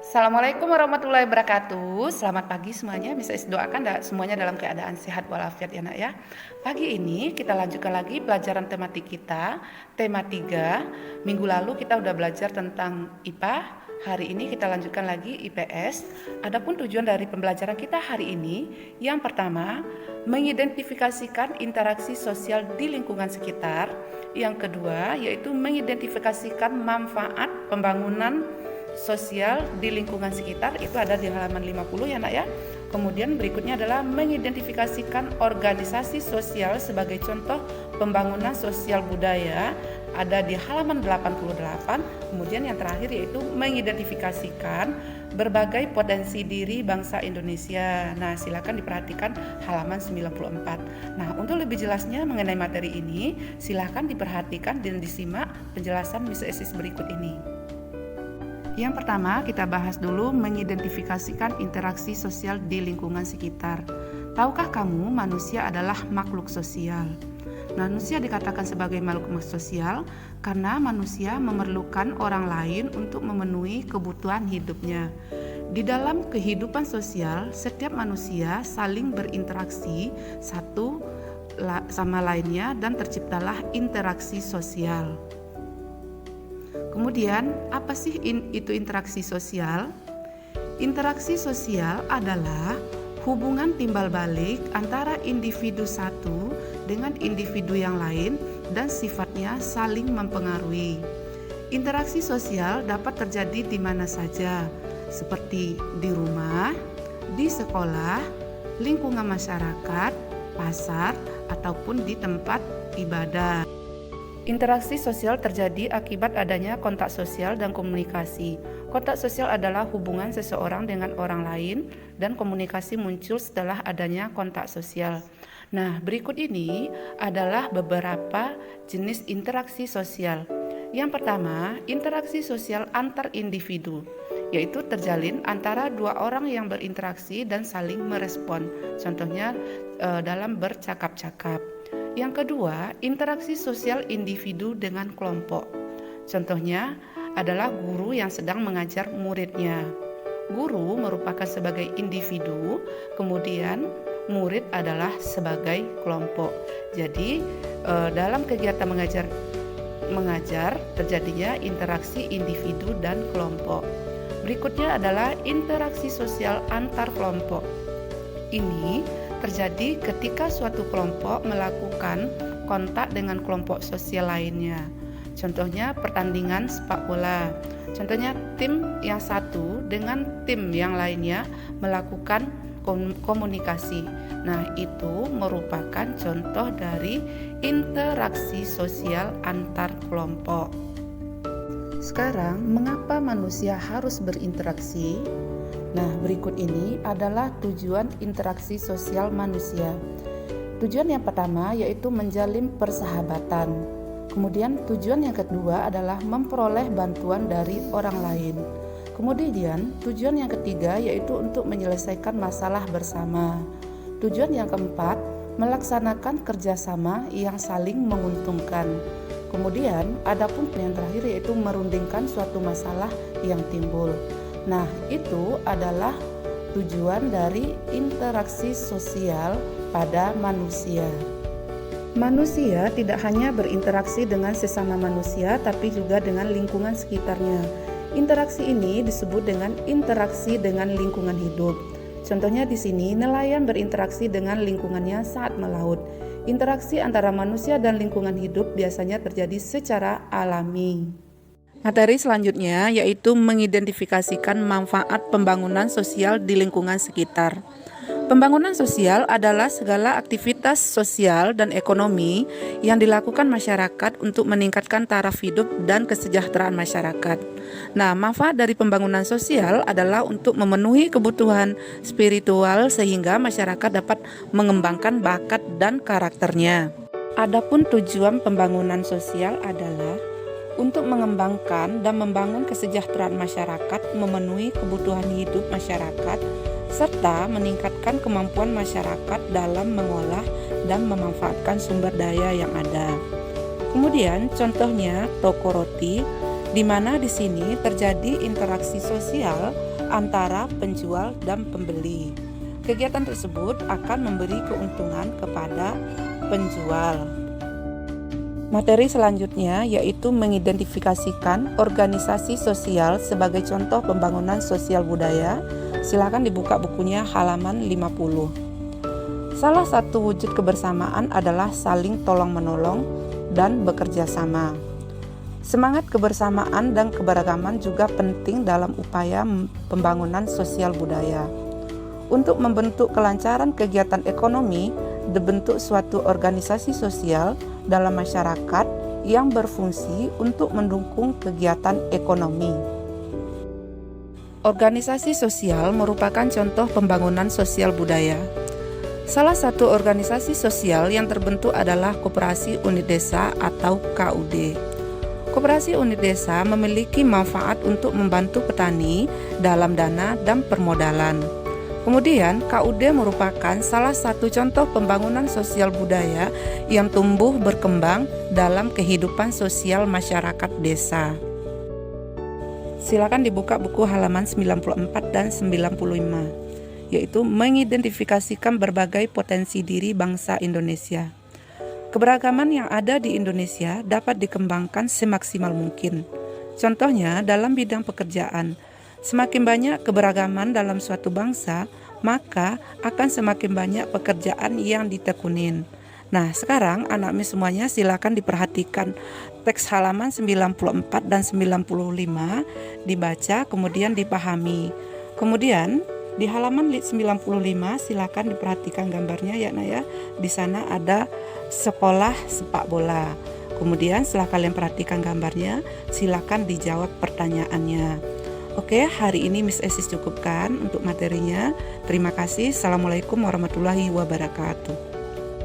Assalamualaikum warahmatullahi wabarakatuh. Selamat pagi semuanya. Bisa doakan semuanya dalam keadaan sehat walafiat ya nak ya. Pagi ini kita lanjutkan lagi pelajaran tematik kita, tema 3. Minggu lalu kita udah belajar tentang IPA. Hari ini kita lanjutkan lagi IPS. Adapun tujuan dari pembelajaran kita hari ini, yang pertama, mengidentifikasikan interaksi sosial di lingkungan sekitar. Yang kedua, yaitu mengidentifikasikan manfaat pembangunan sosial di lingkungan sekitar, itu ada di halaman 50 ya nak ya. Kemudian berikutnya adalah mengidentifikasikan organisasi sosial sebagai contoh pembangunan sosial budaya, ada di halaman 88. Kemudian yang terakhir yaitu mengidentifikasikan berbagai potensi diri bangsa Indonesia. Nah, silakan diperhatikan halaman 94. Nah, untuk lebih jelasnya mengenai materi ini, silakan diperhatikan dan disimak penjelasan Miss Esis berikut ini. Yang pertama, kita bahas dulu mengidentifikasikan interaksi sosial di lingkungan sekitar. Tahukah kamu manusia adalah makhluk sosial? Manusia dikatakan sebagai makhluk sosial karena manusia memerlukan orang lain untuk memenuhi kebutuhan hidupnya. Di dalam kehidupan sosial, setiap manusia saling berinteraksi satu sama lainnya dan terciptalah interaksi sosial. Kemudian, apa sih itu interaksi sosial? Interaksi sosial adalah hubungan timbal balik antara individu satu dengan individu yang lain dan sifatnya saling mempengaruhi. Interaksi sosial dapat terjadi di mana saja, seperti di rumah, di sekolah, lingkungan masyarakat, pasar, ataupun di tempat ibadah. Interaksi sosial terjadi akibat adanya kontak sosial dan komunikasi. Kontak sosial adalah hubungan seseorang dengan orang lain dan komunikasi muncul setelah adanya kontak sosial. Nah, berikut ini adalah beberapa jenis interaksi sosial. Yang pertama, interaksi sosial antar individu, yaitu terjalin antara dua orang yang berinteraksi dan saling merespon. Contohnya dalam bercakap-cakap. Yang kedua, interaksi sosial individu dengan kelompok. Contohnya adalah guru yang sedang mengajar muridnya. Guru merupakan sebagai individu, kemudian murid adalah sebagai kelompok. Jadi dalam kegiatan mengajar terjadinya interaksi individu dan kelompok. Berikutnya adalah interaksi sosial antar kelompok. Ini terjadi ketika suatu kelompok melakukan kontak dengan kelompok sosial lainnya. Contohnya pertandingan sepak bola. Contohnya tim yang satu dengan tim yang lainnya melakukan komunikasi. Nah, itu merupakan contoh dari interaksi sosial antar kelompok. Sekarang, mengapa manusia harus berinteraksi? Nah, berikut ini adalah tujuan interaksi sosial manusia. Tujuan yang pertama yaitu menjalin persahabatan. Kemudian tujuan yang kedua adalah memperoleh bantuan dari orang lain. Kemudian tujuan yang ketiga yaitu untuk menyelesaikan masalah bersama. Tujuan yang keempat, melaksanakan kerjasama yang saling menguntungkan. Kemudian adapun yang terakhir yaitu merundingkan suatu masalah yang timbul. Nah, itu adalah tujuan dari interaksi sosial pada manusia. Manusia tidak hanya berinteraksi dengan sesama manusia, tapi juga dengan lingkungan sekitarnya. Interaksi ini disebut dengan interaksi dengan lingkungan hidup. Contohnya di sini, nelayan berinteraksi dengan lingkungannya saat melaut. Interaksi antara manusia dan lingkungan hidup biasanya terjadi secara alami. Materi selanjutnya yaitu mengidentifikasikan manfaat pembangunan sosial di lingkungan sekitar. Pembangunan sosial adalah segala aktivitas sosial dan ekonomi yang dilakukan masyarakat untuk meningkatkan taraf hidup dan kesejahteraan masyarakat. Nah, manfaat dari pembangunan sosial adalah untuk memenuhi kebutuhan spiritual sehingga masyarakat dapat mengembangkan bakat dan karakternya. Adapun tujuan pembangunan sosial adalah untuk mengembangkan dan membangun kesejahteraan masyarakat, memenuhi kebutuhan hidup masyarakat, serta meningkatkan kemampuan masyarakat dalam mengolah dan memanfaatkan sumber daya yang ada. Kemudian contohnya toko roti, di mana di sini terjadi interaksi sosial antara penjual dan pembeli. Kegiatan tersebut akan memberi keuntungan kepada penjual. Materi selanjutnya yaitu mengidentifikasikan organisasi sosial sebagai contoh pembangunan sosial budaya. Silakan dibuka bukunya halaman 50. Salah satu wujud kebersamaan adalah saling tolong-menolong dan bekerja sama. Semangat kebersamaan dan keberagaman juga penting dalam upaya pembangunan sosial budaya. Untuk membentuk kelancaran kegiatan ekonomi, dibentuk suatu organisasi sosial dalam masyarakat yang berfungsi untuk mendukung kegiatan ekonomi. Organisasi sosial merupakan contoh pembangunan sosial budaya. Salah satu organisasi sosial yang terbentuk adalah Koperasi Unit Desa atau KUD. Koperasi Unit Desa memiliki manfaat untuk membantu petani dalam dana dan permodalan. Kemudian, KUD merupakan salah satu contoh pembangunan sosial budaya yang tumbuh berkembang dalam kehidupan sosial masyarakat desa. Silakan dibuka buku halaman 94 dan 95, yaitu mengidentifikasikan berbagai potensi diri bangsa Indonesia. Keberagaman yang ada di Indonesia dapat dikembangkan semaksimal mungkin. Contohnya dalam bidang pekerjaan. Semakin banyak keberagaman dalam suatu bangsa, maka akan semakin banyak pekerjaan yang ditekunin. Nah, sekarang anak-anak semuanya silakan diperhatikan teks halaman 94 dan 95, dibaca kemudian dipahami. Kemudian di halaman 95 silakan diperhatikan gambarnya ya Nak ya. Di sana ada sekolah sepak bola. Kemudian setelah kalian perhatikan gambarnya, silakan dijawab pertanyaannya. Oke, hari ini Miss Esis cukupkan untuk materinya. Terima kasih. Assalamualaikum warahmatullahi wabarakatuh.